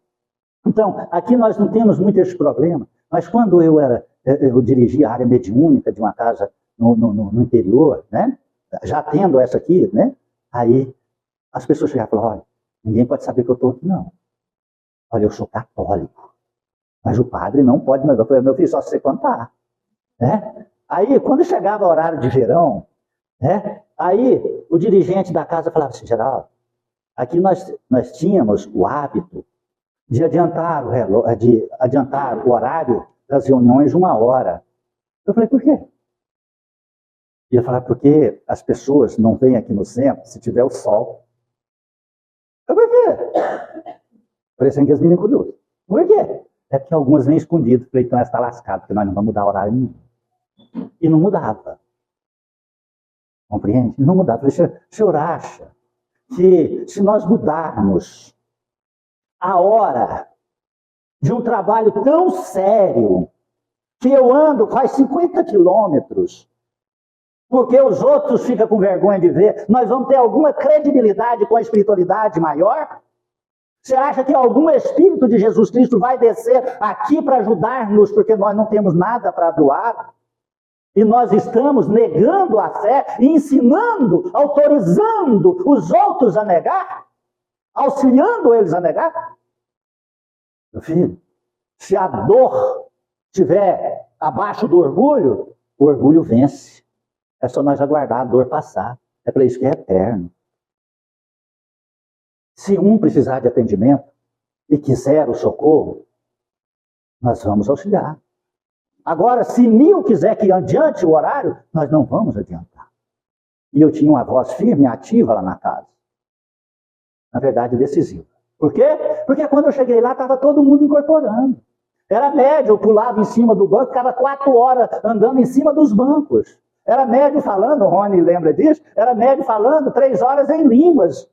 Então, aqui nós não temos muito esse problema, mas quando eu dirigia a área mediúnica de uma casa no interior, né, já tendo essa aqui, né, aí as pessoas chegavam e falavam, olha, ninguém pode saber que eu estou aqui, não. Olha, eu sou católico, mas o padre não pode, eu falei, meu filho, só se você cantar, né? Aí, quando chegava o horário de verão, né, aí o dirigente da casa falava assim, Geraldo, aqui nós tínhamos o hábito de adiantar o horário das reuniões 1 hora. Eu falei, por quê? Ele ia falar, porque as pessoas não vêm aqui no centro se tiver o sol. Eu falei, por quê? Parecendo que as meninas curiosas. Por quê? É porque algumas vêm escondidas. Eu falei, então ela está lascada, porque nós não vamos mudar o horário nenhum. E não mudava. Compreende? Não mudava. O senhor acha que se nós mudarmos a hora de um trabalho tão sério, que eu ando, faz 50 quilômetros, porque os outros ficam com vergonha de ver, nós vamos ter alguma credibilidade com a espiritualidade maior? Você acha que algum Espírito de Jesus Cristo vai descer aqui para ajudar-nos, porque nós não temos nada para doar? E nós estamos negando a fé, ensinando, autorizando os outros a negar, auxiliando eles a negar. Meu filho, se a dor estiver abaixo do orgulho, o orgulho vence. É só nós aguardar a dor passar. É para isso que é eterno. Se um precisar de atendimento e quiser o socorro, nós vamos auxiliar. Agora, se 1000 quiser que adiante o horário, nós não vamos adiantar. E eu tinha uma voz firme e ativa lá na casa. Na verdade, decisiva. Por quê? Porque quando eu cheguei lá, estava todo mundo incorporando. Era médio, eu pulava em cima do banco, ficava 4 horas andando em cima dos bancos. Era médio falando, o Rony lembra disso? Era médio falando 3 horas em línguas.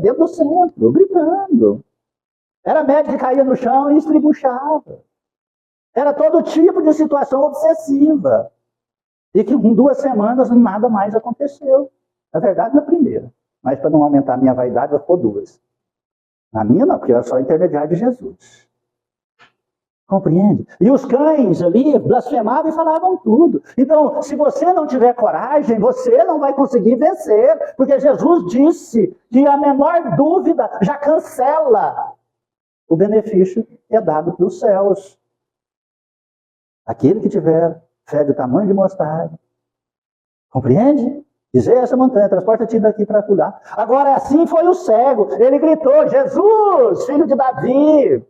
Dentro do centro, gritando. Era médico que caía no chão e estribuchava. Era todo tipo de situação obsessiva. E que em 2 semanas nada mais aconteceu. Na verdade, na primeira. Mas para não aumentar a minha vaidade, ficou 2. Na minha não, porque eu era só intermediário de Jesus. Compreende? E os cães ali blasfemavam e falavam tudo. Então, se você não tiver coragem, você não vai conseguir vencer. Porque Jesus disse que a menor dúvida já cancela. O benefício é dado pelos céus. Aquele que tiver fé do tamanho de mostarda. Compreende? Dizer essa montanha, transporta-te daqui para cuidar. Agora, assim foi o cego. Ele gritou, Jesus, filho de Davi,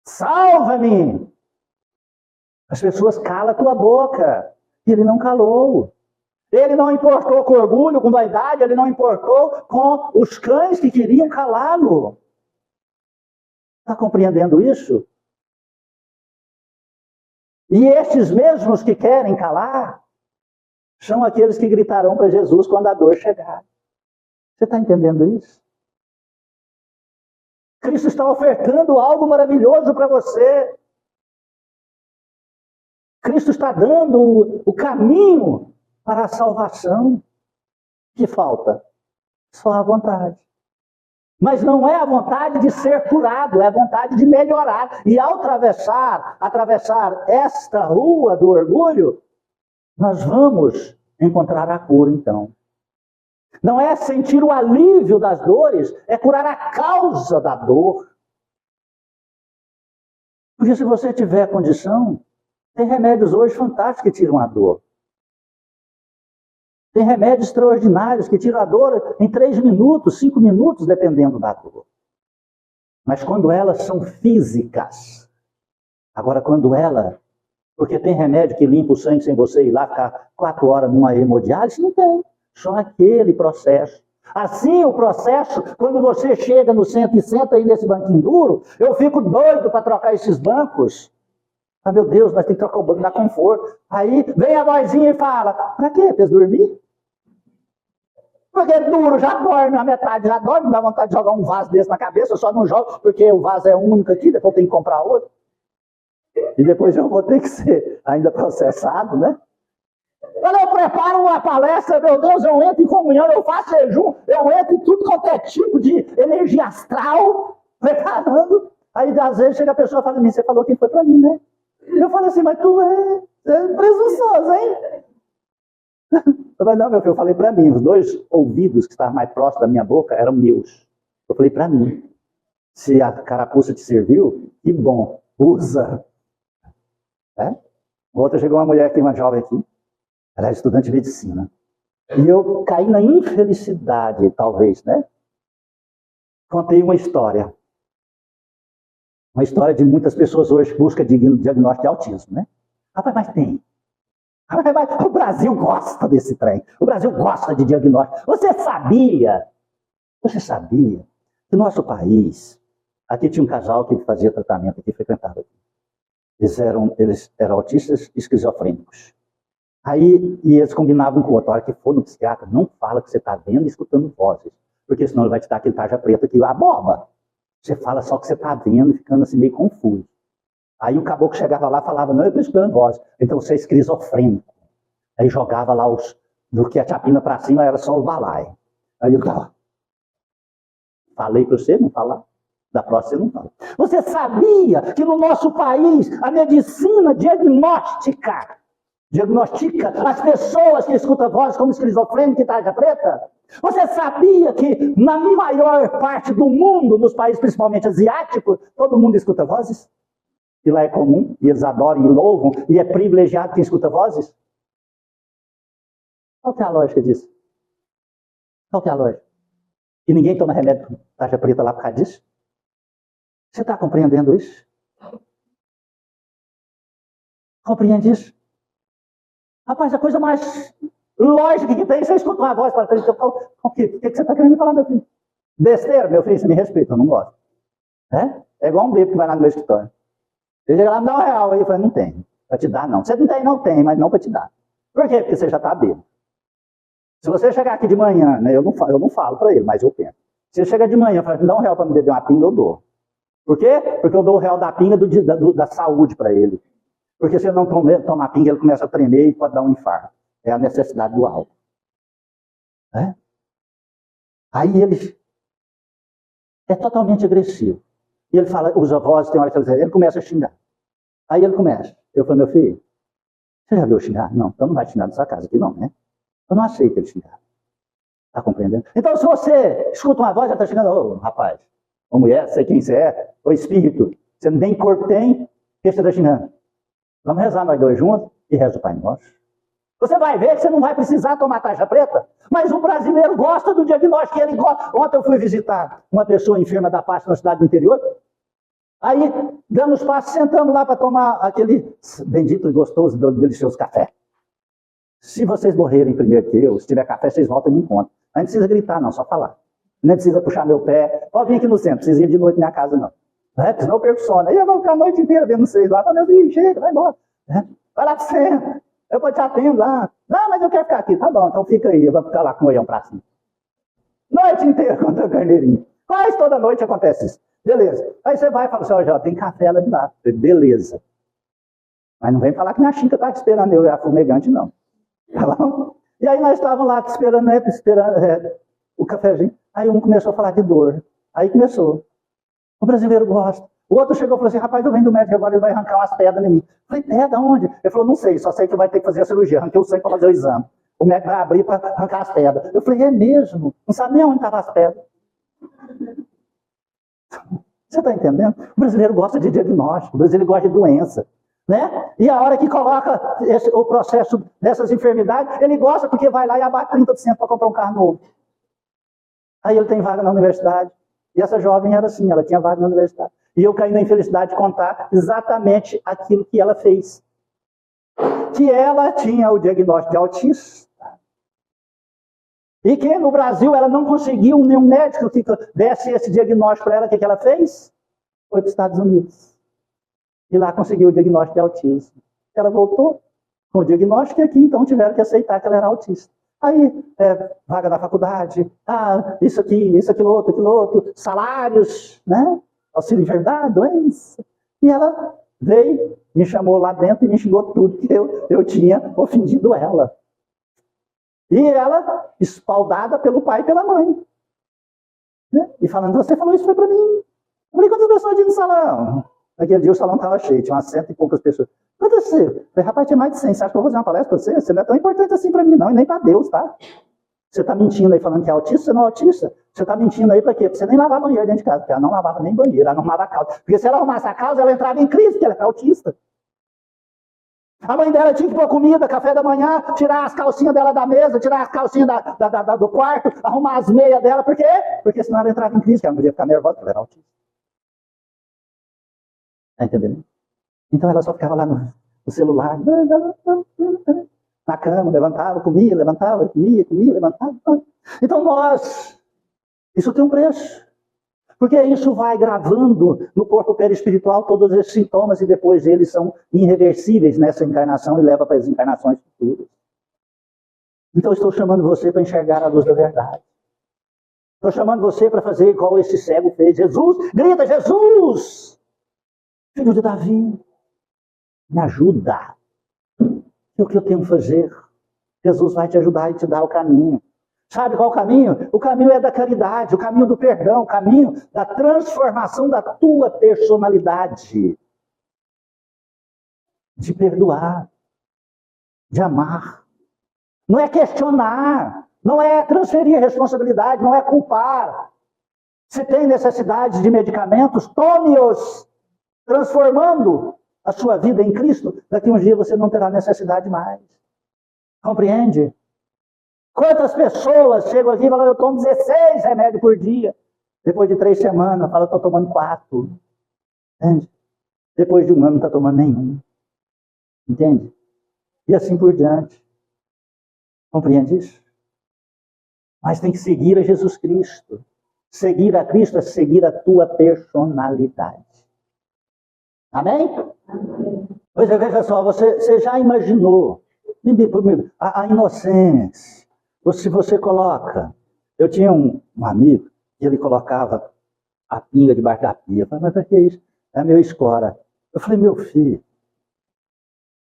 salva-me. As pessoas calam a tua boca. E ele não calou. Ele não importou com orgulho, com vaidade, ele não importou com os cães que queriam calá-lo. Está compreendendo isso? E estes mesmos que querem calar, são aqueles que gritarão para Jesus quando a dor chegar. Você está entendendo isso? Cristo está ofertando algo maravilhoso para você. Cristo está dando o caminho para a salvação. Que falta? Só a vontade. Mas não é a vontade de ser curado, é a vontade de melhorar. E ao atravessar esta rua do orgulho, nós vamos encontrar a cura, então. Não é sentir o alívio das dores, é curar a causa da dor. Porque se você tiver condição, tem remédios hoje fantásticos que tiram a dor. Tem remédios extraordinários que tiram a dor em 3 minutos, 5 minutos, dependendo da dor. Mas quando elas são físicas, agora quando ela... Porque tem remédio que limpa o sangue sem você ir lá ficar 4 horas numa hemodiálise? Não tem. Só aquele processo. Assim, o processo, quando você chega no centro e senta aí nesse banquinho duro, eu fico doido para trocar esses bancos. Ah, meu Deus, nós temos que trocar o banco, dá conforto. Aí vem a vozinha e fala, para quê? Fez dormir? Porque é duro, já dorme, a metade já dorme, dá vontade de jogar um vaso desse na cabeça, eu só não jogo porque o vaso é único aqui, depois eu tenho que comprar outro. E depois eu vou ter que ser ainda processado, né? Quando eu preparo uma palestra, meu Deus, eu entro em comunhão, eu faço jejum, eu entro em tudo quanto é tipo de energia astral, preparando. Aí às vezes chega a pessoa e fala, você falou que foi para mim, né? Eu falo assim, mas tu é presunçoso, hein? Eu falei, não, meu filho, eu falei para mim, os 2 ouvidos que estavam mais próximos da minha boca eram meus. Eu falei para mim, se a carapuça te serviu, que bom, usa. Outra chegou uma mulher aqui, uma jovem aqui, ela é estudante de medicina. E eu caí na infelicidade, talvez, né? Contei uma história. Uma história de muitas pessoas hoje que buscam diagnóstico de autismo, né? Rapaz, mas tem. O Brasil gosta desse trem. O Brasil gosta de diagnóstico. Você sabia que no nosso país, aqui tinha um casal que fazia tratamento aqui, frequentava aqui. Eles eram autistas esquizofrênicos. Aí, e eles combinavam com o outro, a hora que for no psiquiatra, não fala que você está vendo e escutando vozes, porque senão ele vai te dar aquele tarja preta que aboba. Você fala só que você está vendo e ficando assim meio confuso. Aí o caboclo chegava lá e falava, não, eu estou escutando vozes, então você é esquizofrênico. Aí jogava lá do que a chapina para cima era só o balaio. Aí eu tava, falei para você não falar? Da próxima você não fala. Você sabia que no nosso país a medicina diagnostica as pessoas que escutam vozes como esquizofrênico e tarja preta? Você sabia que na maior parte do mundo, nos países principalmente asiáticos, todo mundo escuta vozes? E lá é comum, e eles adoram e louvam, e é privilegiado quem escuta vozes? Qual que é a lógica disso? Qual que é a lógica? E ninguém toma remédio para tarja preta lá por causa disso? Você está compreendendo isso? Compreende isso? Rapaz, a coisa mais lógica que tem, você escuta uma voz para frente, o que você está querendo me falar, meu filho? Besteira, meu filho, você me respeita, eu não gosto. É igual um bebo que vai lá no meu escritório. Ele chega lá, me dá R$1 aí, eu falei, não tem, para te dar não. Você não tem, não tem, mas não para te dar. Por quê? Porque você já está bêbado. Se você chegar aqui de manhã, né, eu não falo para ele, mas eu penso. Se ele chegar de manhã e falar, me dá R$1 para me beber uma pinga, eu dou. Por quê? Porque eu dou o R$1 da pinga da saúde para ele. Porque se ele não tomar pinga, ele começa a tremer e pode dar um infarto. É a necessidade do álcool. Aí ele é totalmente agressivo. E ele fala, usa voz, tem hora que ele começa a xingar. Aí ele começa. Eu falei, meu filho, você já viu xingar? Não, então não vai xingar nessa casa aqui não, né? Eu não aceito ele xingar. Está compreendendo? Então se você escuta uma voz, já está xingando, ô rapaz, ô mulher, sei quem você é, ô espírito, você nem corpo tem, o que você está xingando? Vamos rezar nós 2 juntos e reza o Pai Nosso. Você vai ver que você não vai precisar tomar tarja preta, mas o brasileiro gosta do diagnóstico. Ele gosta. Ontem eu fui visitar uma pessoa enferma da paz na cidade do interior. Aí, dando os passos, sentando lá para tomar aquele bendito e gostoso, delicioso café. Se vocês morrerem primeiro que eu, se tiver café, vocês voltam e me encontram. Não precisa gritar, não, só falar. Não precisa puxar meu pé. Pode vir aqui no centro, precisa ir de noite na minha casa, não. Senão eu perco sono. Aí eu vou ficar a noite inteira vendo vocês lá. Meu Deus, chega, vai embora. Vai lá para centro. Eu vou te atendo lá. Não, mas eu quero ficar aqui. Tá bom, então fica aí. Eu vou ficar lá com o olhão pra cima. Noite inteira contando carneirinho. Quase toda noite acontece isso. Beleza. Aí você vai e fala assim, ó, tem café lá de lá. Beleza. Mas não vem falar que minha Chica tá esperando eu e a fumegante, não. Tá bom? E aí nós estávamos lá esperando o cafezinho. Aí um começou a falar de dor. Aí começou. O brasileiro gosta. O outro chegou e falou assim, rapaz, eu venho do médico agora, ele vai arrancar umas pedras em mim. Eu falei, pedra onde? Ele falou, não sei, só sei que vai ter que fazer a cirurgia. Arranquei o sangue para fazer o exame. O médico vai abrir para arrancar as pedras. Eu falei, é mesmo? Não sabe nem onde estavam as pedras. Você está entendendo? O brasileiro gosta de diagnóstico, o brasileiro gosta de doença. Né? E a hora que coloca o processo dessas enfermidades, ele gosta porque vai lá e abate 30% para comprar um carro novo. Aí ele tem vaga na universidade. E essa jovem era assim, ela tinha vaga na universidade. E eu caí na infelicidade de contar exatamente aquilo que ela fez. Que ela tinha o diagnóstico de autista. E que no Brasil ela não conseguiu nenhum médico que desse esse diagnóstico para ela. O que ela fez? Foi para os Estados Unidos. E lá conseguiu o diagnóstico de autismo. Ela voltou com o diagnóstico e aqui então tiveram que aceitar que ela era autista. Aí, vaga na faculdade, isso aqui, isso, aquilo outro, salários, né? Auxílio de enfermidade, doença. E ela veio, me chamou lá dentro e me xingou tudo que eu tinha ofendido ela. E ela, espaldada pelo pai e pela mãe. Né? E falando, você falou isso foi para mim. Eu falei, quantas pessoas tinha no salão? Naquele dia o salão estava cheio, tinha umas 100 e poucas pessoas. Quantas você? Eu falei, rapaz, tinha mais de 100. Você acha que eu vou fazer uma palestra para você? Você não é tão importante assim para mim, não, e nem para Deus, tá? Você está mentindo aí falando que é autista, você não é autista. Você está mentindo aí para quê? Porque você nem lavava banheiro dentro de casa, porque ela não lavava nem banheiro, ela não arrumava a causa. Porque se ela arrumasse a causa, ela entrava em crise, porque ela é autista. A mãe dela tinha que pôr comida, café da manhã, tirar as calcinhas dela da mesa, tirar as calcinhas do quarto, arrumar as meias dela. Por quê? Porque senão ela entrava em crise, porque ela não podia ficar nervosa, porque ela era autista. Está entendendo? Então ela só ficava lá no celular, na cama, levantava, comia, levantava, comia, levantava. Então isso tem um preço. Porque isso vai gravando no corpo perispiritual todos esses sintomas e depois eles são irreversíveis nessa encarnação e levam para as encarnações futuras. Então eu estou chamando você para enxergar a luz da verdade. Estou chamando você para fazer igual esse cego fez. Jesus, grita, Jesus! Filho de Davi, me ajuda. E o que eu tenho que fazer? Jesus vai te ajudar e te dar o caminho. Sabe qual é o caminho? O caminho é da caridade, o caminho do perdão, o caminho da transformação da tua personalidade. De perdoar, de amar. Não é questionar, não é transferir responsabilidade, não é culpar. Se tem necessidade de medicamentos, tome-os. Transformando a sua vida em Cristo, daqui a uns dias você não terá necessidade mais. Compreende? Quantas pessoas chegam aqui e falam, eu tomo 16 remédios por dia. Depois de 3 semanas, falam, eu estou tomando 4. Entende? Depois de 1 ano, não está tomando nenhum. Entende? E assim por diante. Compreende isso? Mas tem que seguir a Jesus Cristo. Seguir a Cristo é seguir a tua personalidade. Amém? Pois é, veja só, você já imaginou a inocência. Se você coloca... Eu tinha um amigo que ele colocava a pinga debaixo da pia. Eu falei, mas para que isso? É meu escora. Eu falei, meu filho,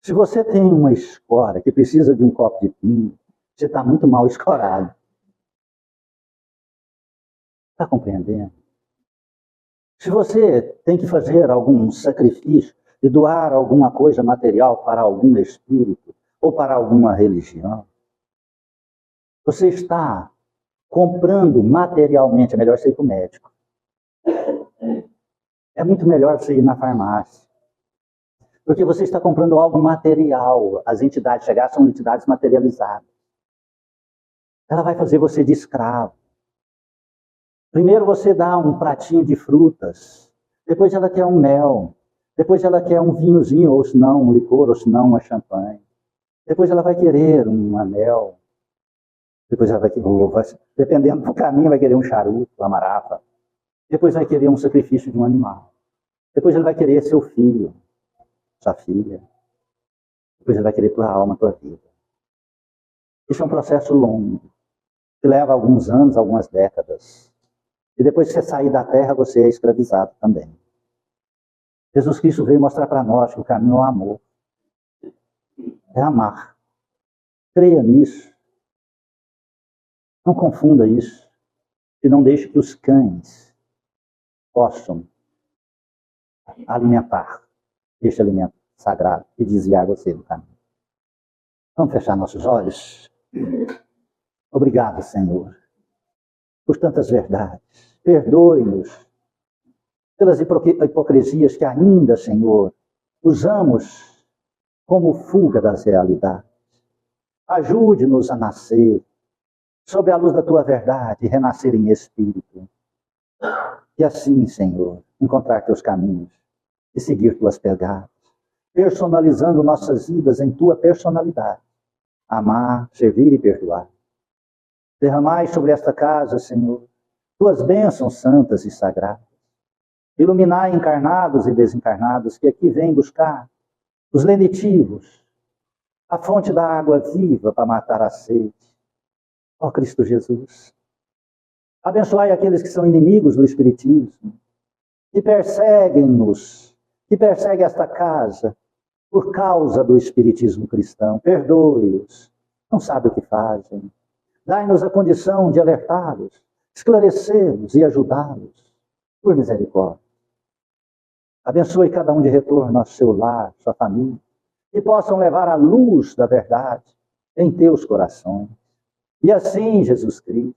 se você tem uma escora que precisa de um copo de pinga, você está muito mal escorado. Está compreendendo? Se você tem que fazer algum sacrifício e doar alguma coisa material para algum espírito ou para alguma religião, você está comprando materialmente, é melhor você ir para o médico. É muito melhor você ir na farmácia. Porque você está comprando algo material. As entidades chegadas são entidades materializadas. Ela vai fazer você de escravo. Primeiro você dá um pratinho de frutas, depois ela quer um mel, depois ela quer um vinhozinho, ou se não um licor, ou se não uma champanhe. Depois ela vai querer um anel, depois ela vai querer, dependendo do caminho, vai querer um charuto, uma marafa. Depois vai querer um sacrifício de um animal. Depois ele vai querer seu filho, sua filha. Depois ele vai querer tua alma, tua vida. Isso é um processo longo, que leva alguns anos, algumas décadas. E depois que você sair da terra, você é escravizado também. Jesus Cristo veio mostrar para nós que o caminho é o amor. É amar. Creia nisso. Não confunda isso. E não deixe que os cães possam alimentar este alimento sagrado e desviar você do caminho. Vamos fechar nossos olhos? Obrigado, Senhor, por tantas verdades. Perdoe-nos pelas hipocrisias que ainda, Senhor, usamos como fuga das realidades. Ajude-nos a nascer sob a luz da Tua verdade e renascer em espírito. E assim, Senhor, encontrar Teus caminhos e seguir Tuas pegadas, personalizando nossas vidas em Tua personalidade. Amar, servir e perdoar. Derramai sobre esta casa, Senhor, Tuas bênçãos santas e sagradas. Iluminai encarnados e desencarnados que aqui vêm buscar os lenitivos, a fonte da água viva para matar a sede. Ó Cristo Jesus, abençoai aqueles que são inimigos do Espiritismo, que perseguem-nos, que perseguem esta casa por causa do Espiritismo cristão. Perdoe-os, não sabem o que fazem. Dai-nos a condição de alertá-los, esclarecê-los e ajudá-los, por misericórdia. Abençoe cada um de retorno ao seu lar, sua família, que possam levar a luz da verdade em teus corações. E assim, Jesus Cristo,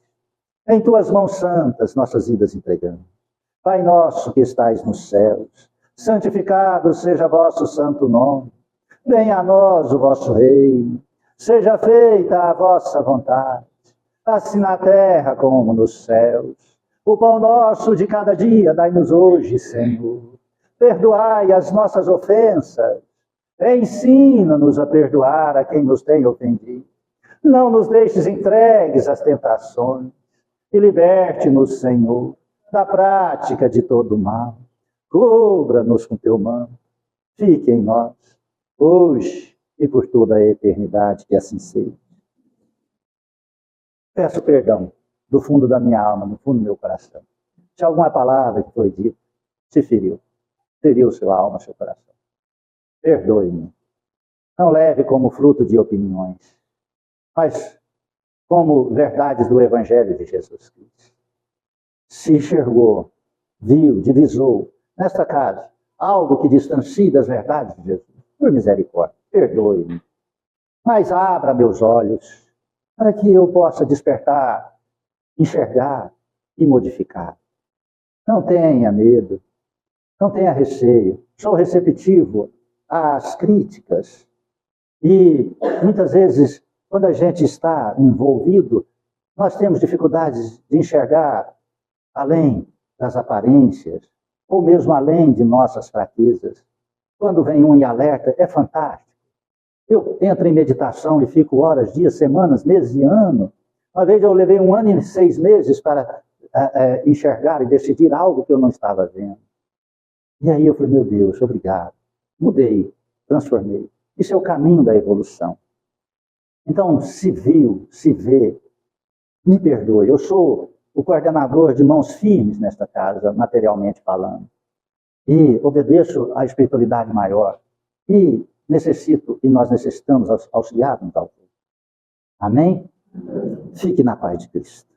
em tuas mãos santas nossas vidas entregamos. Pai nosso que estais nos céus, santificado seja vosso santo nome. Venha a nós o vosso reino. Seja feita a vossa vontade, assim na terra como nos céus. O pão nosso de cada dia dai-nos hoje, Senhor. Perdoai as nossas ofensas. Ensina-nos a perdoar a quem nos tem ofendido. Não nos deixes entregues às tentações. E liberte-nos, Senhor, da prática de todo mal. Cubra-nos com teu manto. Fique em nós, hoje e por toda a eternidade, que assim seja. Peço perdão do fundo da minha alma, do fundo do meu coração. Se alguma palavra que foi dita te feriu sua alma, seu coração. Perdoe-me. Não leve como fruto de opiniões, mas como verdades do Evangelho de Jesus Cristo. Se enxergou, viu, divisou nesta casa algo que distancie das verdades de Jesus, por misericórdia, perdoe-me. Mas abra meus olhos para que eu possa despertar, enxergar e modificar. Não tenha medo, não tenha receio. Sou receptivo às críticas. E muitas vezes, quando a gente está envolvido, nós temos dificuldades de enxergar além das aparências, ou mesmo além de nossas fraquezas. Quando vem um e alerta, é fantástico. Eu entro em meditação e fico horas, dias, semanas, meses e anos. Uma vez eu levei 1 ano e 6 meses para enxergar e decidir algo que eu não estava vendo. E aí eu falei, meu Deus, obrigado. Mudei, transformei. Isso é o caminho da evolução. Então, se viu, se vê, me perdoe. Eu sou o coordenador de mãos firmes nesta casa, materialmente falando. E obedeço à espiritualidade maior. E nós necessitamos auxiliar uns aos outros. Amém? Fique na paz de Cristo.